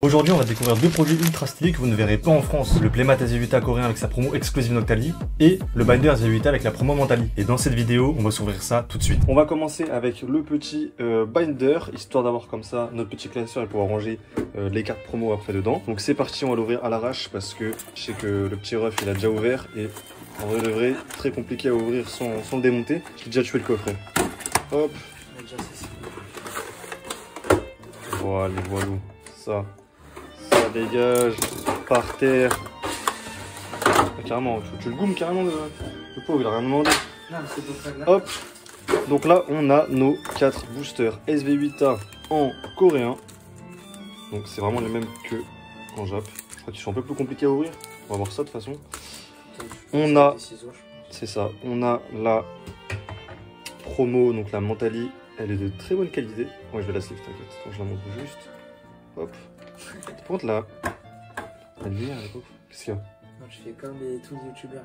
Aujourd'hui, on va découvrir deux produits ultra stylés que vous ne verrez pas en France. Le Playmat SV8A coréen avec sa promo exclusive Noctali et le Binder SV8A avec la promo Mentali. Et dans cette vidéo, on va s'ouvrir ça tout de suite. On va commencer avec le petit Binder, histoire d'avoir comme ça notre petit classeur et pouvoir ranger les cartes promo après dedans. Donc c'est parti, on va l'ouvrir à l'arrache parce que je sais que le petit ref il a déjà ouvert et en vrai de vrai, très compliqué à ouvrir sans le démonter. J'ai déjà tué le coffret. Hop. Voilà, ça dégage par terre. Ah, carrément, tu le goumes carrément le pauvre, il a rien demandé. Non, mais c'est là. Hop. Donc là, on a nos 4 boosters SV8A en coréen. Donc c'est vraiment les mêmes que en Jap. Je crois qu'ils sont un peu plus compliqués à ouvrir. On va voir ça de toute façon. On a, c'est ça, on a la promo, donc la Mentali. Elle est de très bonne qualité. Ouais, je vais la sleeve, t'inquiète. Attends, je la montre juste. Hop. Par contre, là, la lumière, la pauvre. Qu'est-ce qu'il y a? Non, je fais comme tous les youtubeurs.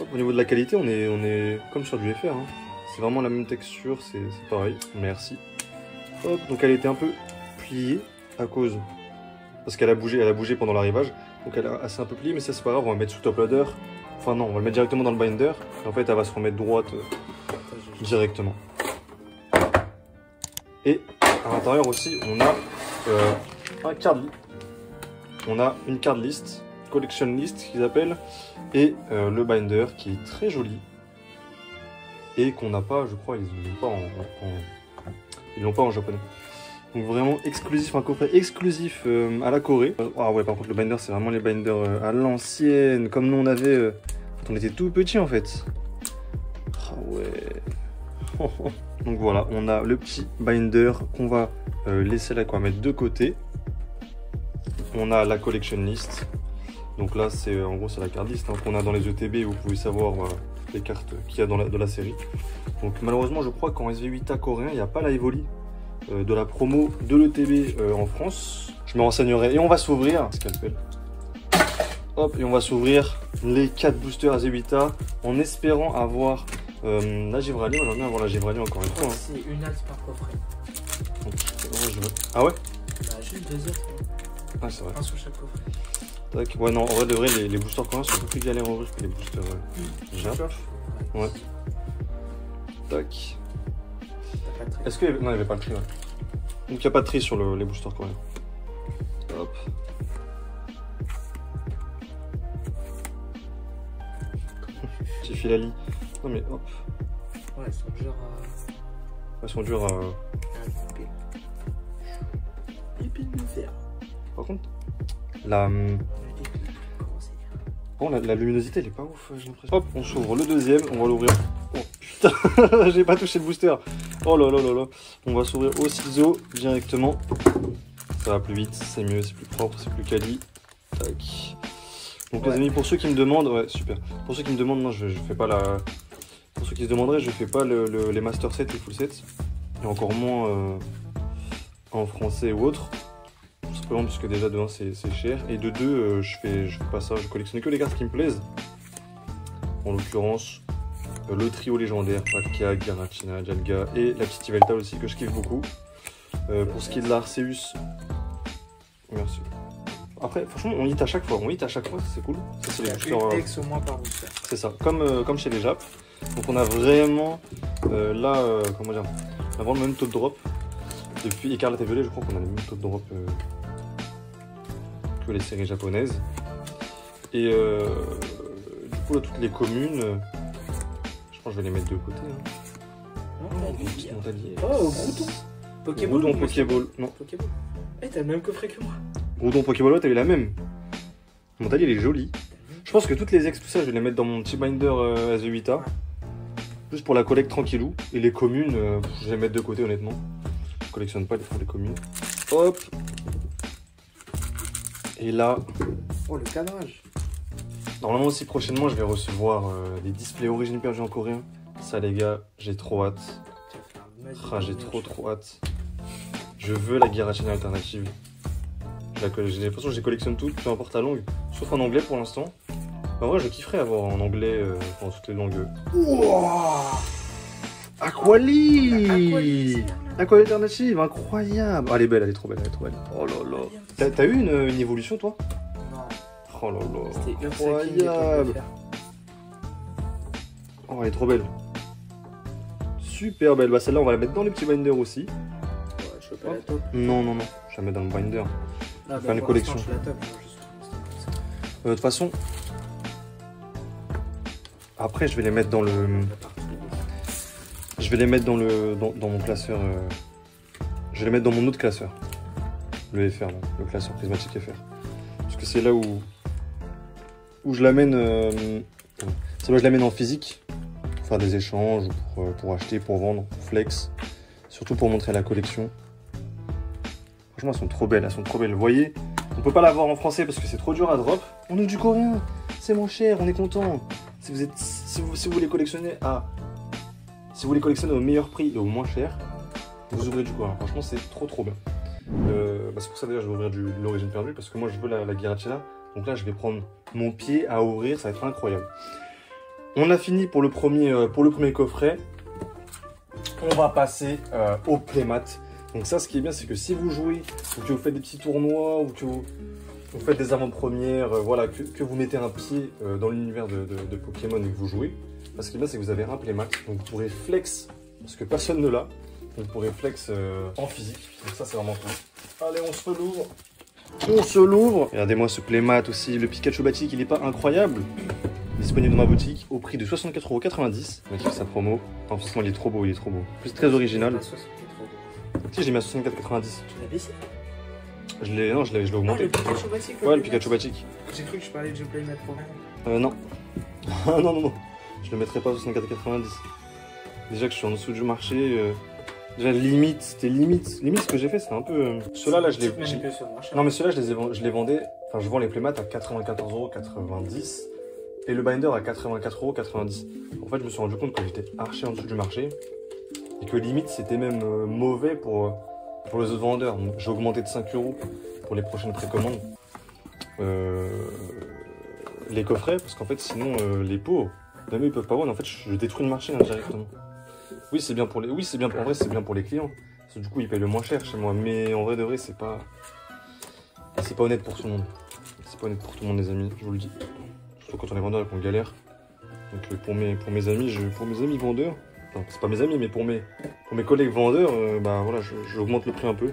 Hop, au niveau de la qualité, on est comme sur du FR. Hein. C'est vraiment la même texture, c'est pareil. Merci. Hop, donc elle était un peu pliée à cause. Parce qu'elle a bougé pendant l'arrivage. Donc elle a assez un peu plié, mais ça c'est pas grave, on va la mettre sous top loader. Enfin non, on va le mettre directement dans le binder. Et en fait, elle va se remettre droite directement. Et à l'intérieur aussi, on a un card list. On a une card list, collection list qu'ils appellent, et le binder qui est très joli et qu'on n'a pas, je crois, ils l'ont pas en japonais. Donc vraiment exclusif, un coffret exclusif à la Corée. Ah ouais, par contre le binder c'est vraiment les binders à l'ancienne, comme nous on avait, on était tout petits en fait. Ah ouais. Donc voilà, on a le petit binder qu'on va laisser là, qu'on va mettre de côté. On a la collection list. Donc là, c'est en gros c'est la card list hein, qu'on a dans les ETB. Vous pouvez savoir les cartes qu'il y a dans la série. Donc malheureusement, je crois qu'en SV8A coréen, il n'y a pas la Evoli de la promo de l'ETB en France. Je me renseignerai et on va s'ouvrir. Scalpel. Hop, et on va s'ouvrir les 4 boosters SV8A en espérant avoir la Givralien. J'aimerais bien avoir la Givralien encore une fois. Hein. C'est une alce par coffret. Ah ouais? Bah, juste 2 autres. Ah, c'est vrai. Un sur chaque coffret. Tac. Ouais, non, en vrai de vrai, les boosters coréens sont un peu plus galères à ouvrir que les boosters Jap. Ouais. Tac. Est-ce que. Non, il n'y avait pas le tri, ouais. Donc, il n'y a pas de tri sur les boosters coréens. Hop. Petit filali. Non, mais hop. Ouais, ils sont durs à. Ils sont durs à. couper. Épine de fer. Par contre, la luminosité elle est pas ouf, j'ai l'impression. Hop, on s'ouvre le deuxième, on va l'ouvrir. Oh putain, j'ai pas touché le booster. Oh là là là là. On va s'ouvrir au ciseau directement. Ça va plus vite, c'est mieux, c'est plus propre, c'est plus quali. Tac. Donc ouais. Les amis, pour ceux qui me demandent, ouais super. Pour ceux qui me demandent, non je fais pas la. Pour ceux qui se demanderaient, je fais pas les master sets, les full sets. Et encore moins en français ou autre. Simplement parce que déjà de 1 c'est cher et de 2 je fais pas ça, je collectionne que les cartes qui me plaisent. En l'occurrence le trio légendaire, Palkia, Giratina, Dialga et la petite Yveltal aussi que je kiffe beaucoup. Pour ce qui est de l'Arceus, merci. Après franchement on hit à chaque fois, c'est cool. Ça c'est les boosters. Au moins par booster. C'est ça, comme chez les Jap. Donc on a vraiment comment dire, on a vraiment le même taux de drop. Depuis Écarlate et Violet, je crois qu'on a le même taux de drop que les séries japonaises. Et du coup, là, toutes les communes, je pense que je vais les mettre de côté. Hein. Oh, Groudon Pokéball. Groudon, Pokéball. Non. Pokéball. Eh, t'as le même coffret que moi. Groudon, Pokéball, ouais, t'as eu la même. Mentali, elle est jolie. Je pense que toutes les ex, tout ça, je vais les mettre dans mon petit binder SV8A. Juste pour la collecte tranquillou. Et les communes, je vais les mettre de côté, honnêtement. Je collectionne pas les communes. Hop. Et là, oh le cadrage. Normalement aussi prochainement je vais recevoir des displays origines perdues en coréen. Ça les gars, j'ai trop hâte. Ah, j'ai trop hâte. Je veux la Giratina alternative. De toute façon je les collectionne toutes, peu importe la langue. Sauf en anglais pour l'instant. En vrai je kifferais avoir en anglais, dans toutes les langues. Wow. Aquali. Aquali alternative, incroyable. Oh, elle est belle, elle est trop belle, elle est trop belle. Oh là là. T'as eu une évolution toi? Non. Oh là là. C'était incroyable. Oh, elle est trop belle. Super belle. Bah celle-là, on va la mettre dans les petits binders aussi. Ouais, je suis pas la top. Non, non, non. Je la mets dans le binder. Ah, Faire une collection. Je suis la top. De toute façon, après, je vais les mettre dans le. Je vais les mettre dans mon classeur. Je vais les mettre dans mon autre classeur. Le FR, là, le classeur prismatique FR. Parce que c'est là où je l'amène. C'est là où je l'amène en physique. Pour faire des échanges, pour acheter, pour vendre, pour flex. Surtout pour montrer la collection. Franchement, elles sont trop belles, elles sont trop belles. Vous voyez, on peut pas la voir en français parce que c'est trop dur à drop. On est du coréen, c'est moins cher, on est content. Si vous les collectionnez si vous les collectionnez au meilleur prix et au moins cher, vous ouvrez du coréen. Franchement, c'est trop bien. C'est pour ça d'ailleurs je vais ouvrir de l'origine perdue parce que moi je veux la Giratina. Donc là, je vais prendre mon pied à ouvrir, ça va être incroyable. On a fini pour le premier coffret. On va passer au playmat. Donc ça, ce qui est bien, c'est que si vous jouez, ou que vous faites des petits tournois, ou que vous faites des avant-premières, voilà, que vous mettez un pied dans l'univers de Pokémon et que vous jouez, ce qui est bien, c'est que vous avez un playmat, donc vous pourrez flex, parce que personne ne l'a, vous pourrez flex en physique. Donc ça, c'est vraiment cool. Allez, on se l'ouvre. On se l'ouvre. Regardez-moi ce playmat aussi, le Pikachu Batik, il est pas incroyable? Disponible dans ma boutique au prix de 64,90 €. Mec, sa promo. Enfin, franchement, il est trop beau, il est trop beau. En plus, très original. Si, j'ai mis à 64,90 €. Tu l'as baissé? Non, je l'ai augmenté. Ah, le Pikachu Batik. Ouais, le Pikachu Batik. J'ai cru que je parlais de Playmat pour rien. Non. non. Je le mettrai pas à 64,90 €. Déjà que je suis en dessous du marché. Déjà, limite, c'était limite. Limite, ce que j'ai fait, c'était un peu. Ceux-là, là, je les. Non, mais ceux-là, je les vendais. Enfin, je vends les playmats à 94,90 € et le binder à 84,90 €. En fait, je me suis rendu compte que j'étais archi en dessous du marché et que limite, c'était même mauvais pour les autres vendeurs. J'ai augmenté de 5 € pour les prochaines précommandes. Les coffrets, parce qu'en fait, sinon, les pots, même eux, ils peuvent pas vendre. En fait, je détruis le marché directement. Oui, c'est bien pour les. Oui, c'est bien. En vrai, c'est bien pour les clients. Parce que du coup, ils payent le moins cher chez moi. Mais en vrai de vrai, c'est pas honnête pour tout le monde. C'est pas honnête pour tout le monde, les amis. Je vous le dis. Surtout quand on est vendeur et qu'on galère. Donc pour mes amis vendeurs. Enfin, c'est pas mes amis, mais pour mes collègues vendeurs, bah voilà, j'augmente le prix un peu.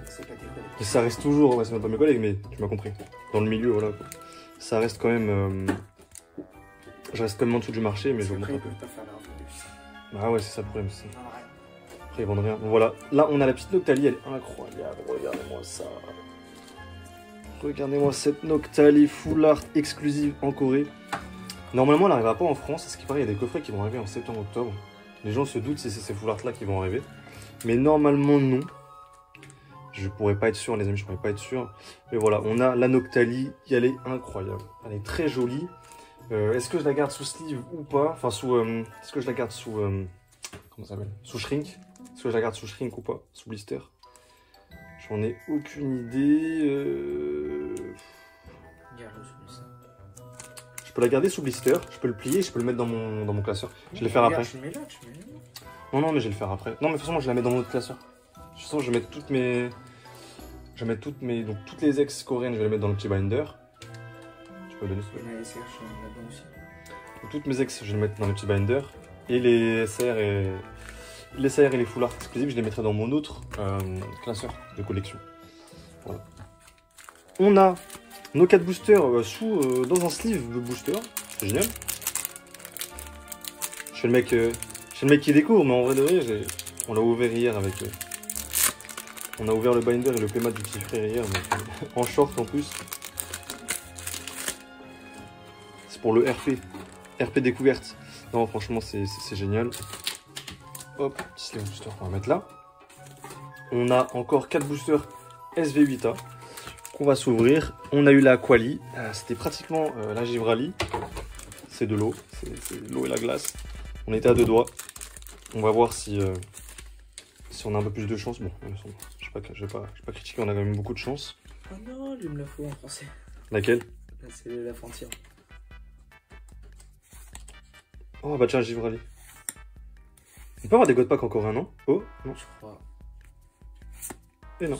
Et ça reste toujours. Ouais, c'est même pas mes collègues, mais tu m'as compris. Dans le milieu, voilà. Quoi. Ça reste quand même. Je reste quand même en dessous du marché, mais j'augmente un peu. Ah ouais, c'est ça le problème. Après, ils vendent rien. Bon, voilà. Là, on a la petite Noctali. Elle est incroyable. Regardez-moi ça. Regardez-moi cette Noctali full art exclusive en Corée. Normalement, elle n'arrivera pas en France. À ce qui paraît, il y a des coffrets qui vont arriver en septembre-octobre. Les gens se doutent si c'est ces full art là qui vont arriver. Mais normalement, non. Je pourrais pas être sûr, les amis. Je pourrais pas être sûr. Mais voilà, on a la Noctali. Elle est incroyable. Elle est très jolie. Est-ce que je la garde sous sleeve ou pas? Enfin, est-ce que je la garde sous. Comment ça s'appelle? Sous shrink? Est-ce que je la garde sous shrink ou pas? Sous blister? J'en ai aucune idée. Je peux la garder sous blister, je peux le plier, je peux le mettre dans mon classeur. Je vais le faire après. Non, mais je vais le faire après. Non, mais de toute façon, moi, je la mets dans mon autre classeur. De toute façon, je vais mettre toutes mes. Donc, toutes les ex coréennes, je vais les mettre dans le petit binder. Tu peux donner ça? Toutes mes ex, je vais les mettre dans le petit binder. Et les SR et les full art exclusifs, je les mettrai dans mon autre classeur de collection. Voilà. On a nos 4 boosters dans un sleeve de booster. C'est génial. Je suis le mec qui découvre, mais en vrai de vrai, on l'a ouvert hier avec. On a ouvert le binder et le playmat du petit frère hier, donc, en short en plus. C'est pour le RP découverte. Non, franchement, c'est génial. Hop, petit sleeve booster qu'on va mettre là. On a encore 4 boosters SV8A qu'on va s'ouvrir. On a eu la Quali. C'était pratiquement la Givrali. C'est de l'eau. C'est l'eau et la glace. On était à 2 doigts. On va voir si on a un peu plus de chance. Bon, je vais pas critiquer, on a quand même beaucoup de chance. Oh non, lui me la faut en français. Laquelle? C'est la frontière. Oh bah tiens, Givrali. On peut avoir des God Pack encore un, non? Oh, non. Je crois. Et non.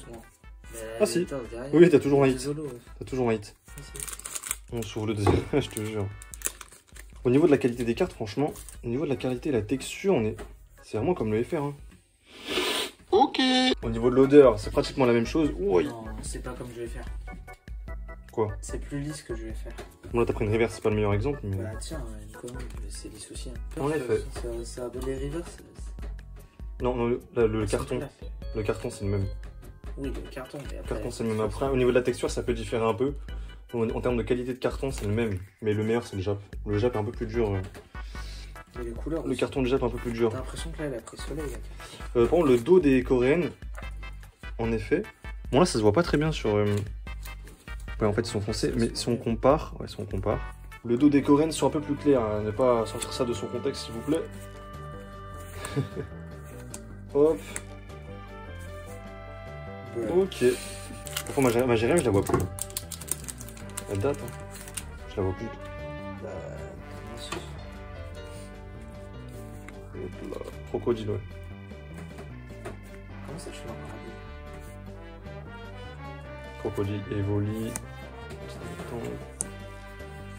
Mais Ah si. derrière, Oui, t'as toujours un hit. Zolo, ouais. T'as toujours un hit. Ah, si. On s'ouvre le deuxième, je te jure. Au niveau de la qualité des cartes, franchement, au niveau de la qualité et la texture, c'est vraiment comme le FR. Hein. Ok. Au niveau de l'odeur, c'est pratiquement la même chose. Oui. Non, c'est pas comme je vais faire. Quoi? C'est plus lisse que je vais faire. Bon là t'as pris une reverse, c'est pas le meilleur exemple, mais... Bah tiens, une commande, c'est des soucis. En effet. Ça a les reverse. Non, non, le carton. Le carton c'est le même. Oui, le carton, mais Le après... carton c'est le même. Après, au niveau de la texture, ça peut différer un peu. En termes de qualité de carton, c'est le même. Mais le meilleur, c'est le Jap. Le Jap est un peu plus dur. Et les couleurs Le aussi. carton de Jap est un peu plus dur. T'as l'impression que là, elle a pris soleil. Par contre, le dos des coréennes, en effet. Bon, là, ça se voit pas très bien sur. Ouais, en fait, ils sont foncés. Mais si on compare. Ouais, si on compare. Le dos des coréennes sont un peu plus clairs. Hein. Ne pas sortir ça de son contexte, s'il vous plaît. Hop. Ouais. Ok. Pourquoi ma Jérém, je la vois plus. Elle date, hein. Je la vois plus. Bah... merci. Hop là. Crocodile, ouais. Comment ça, tu l'as encore Crocodile, Evoli,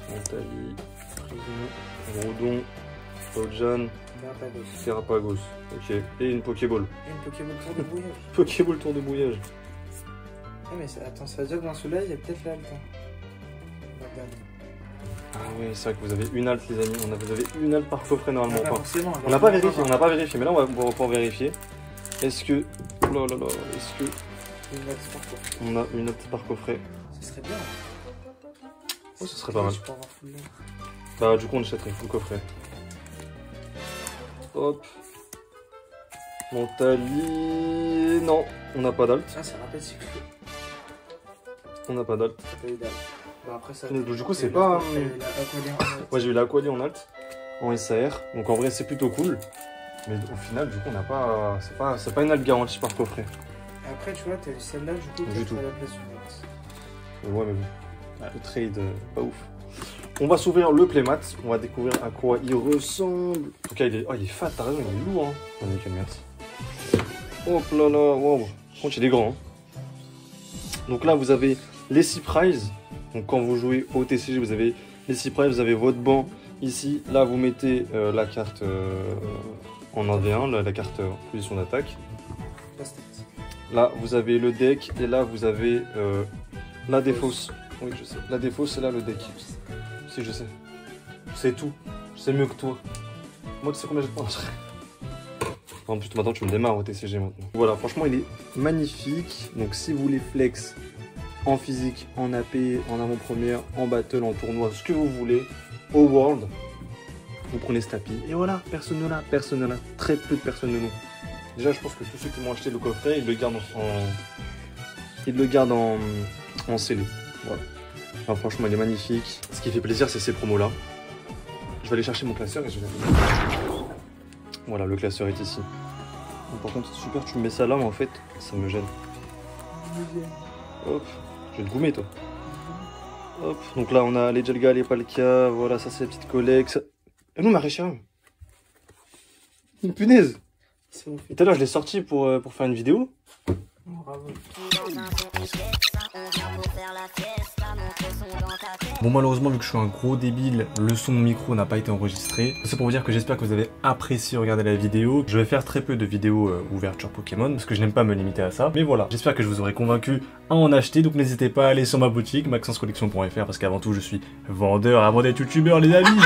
Mentali, Prison, Rodon, Ojan, Terrapagos. Ok. Et une Pokéball. Et une Pokéball tour de brouillage. Pokéball tour de brouillage. Ah mais attends, ça veut dire que dans celui-là, il y a peut-être la halte. Ah oui, c'est vrai que vous avez une halte, les amis. Vous avez une halte par coffret normalement. Enfin, on n'a pas vérifié, mais là on va pouvoir vérifier. Est-ce que... Oh là là là, est-ce que... On a une halte par coffret. Ce serait bien. Oh, ce serait pas mal. Bah du coup on achèterait full coffret. Hop. Mentali... Non, on n'a pas d'alt. Ah, c'est rappel cycle. On n'a pas d'alt. T'as pas eu d'alt. Bah après ça... Du coup c'est pas... Ouais, j'ai eu l'Aquali en alt, en SAR. Donc en vrai c'est plutôt cool. Mais au final du coup on n'a pas... C'est pas une alt garantie par coffret. Après tu vois, t'as eu celle-là, du coup, à la place suivante. Ouais mais bon. Le trade, pas ouf. On va s'ouvrir le playmat. On va découvrir à quoi il ressemble. En tout cas il est fat, t'as raison, il est lourd. Hein. Oh, nickel, merci. Hop là là, wow. Par contre il est grand. Hein. Donc là vous avez les 6 prizes. Donc quand vous jouez au TCG, vous avez les 6 prizes, vous avez votre banc ici. Là vous mettez la carte en 1v1, la carte position d'attaque. Là vous avez le deck et là vous avez la défausse. Oui je sais, la défausse c'est là le deck. Si je sais. C'est tout. Je sais mieux que toi. Moi tu sais combien j'ai de points. En plus maintenant tu me démarres au TCG maintenant. Voilà, franchement il est magnifique. Donc si vous voulez flex en physique, en AP, en avant-première, en battle, en tournoi, ce que vous voulez, au World, vous prenez ce tapis. Et voilà, personne ne l'a, très peu de personnes ne l'ont. Déjà je pense que tous ceux qui m'ont acheté le coffret, ils le gardent en scellé. Voilà. Alors, franchement il est magnifique. Ce qui fait plaisir c'est ces promos là. Je vais aller chercher mon classeur et je vais... Voilà, le classeur est ici. Donc, par contre, c'est super, tu me mets ça là, mais en fait, ça me gêne. Hop, je vais te goumer, toi. Hop, donc là, on a les Jelga, les Palkia, voilà, ça, c'est la petite collecte. Ça... Et nous, Maréchal. Une punaise. Tout à l'heure, je l'ai sorti pour faire une vidéo. Bravo. Bon malheureusement vu que je suis un gros débile, le son de micro n'a pas été enregistré. C'est pour vous dire que j'espère que vous avez apprécié regarder la vidéo. Je vais faire très peu de vidéos ouverture Pokémon parce que je n'aime pas me limiter à ça. Mais voilà, j'espère que je vous aurai convaincu à en acheter. Donc n'hésitez pas à aller sur ma boutique maxencecollection.fr parce qu'avant tout je suis vendeur avant d'être youtubeur les amis.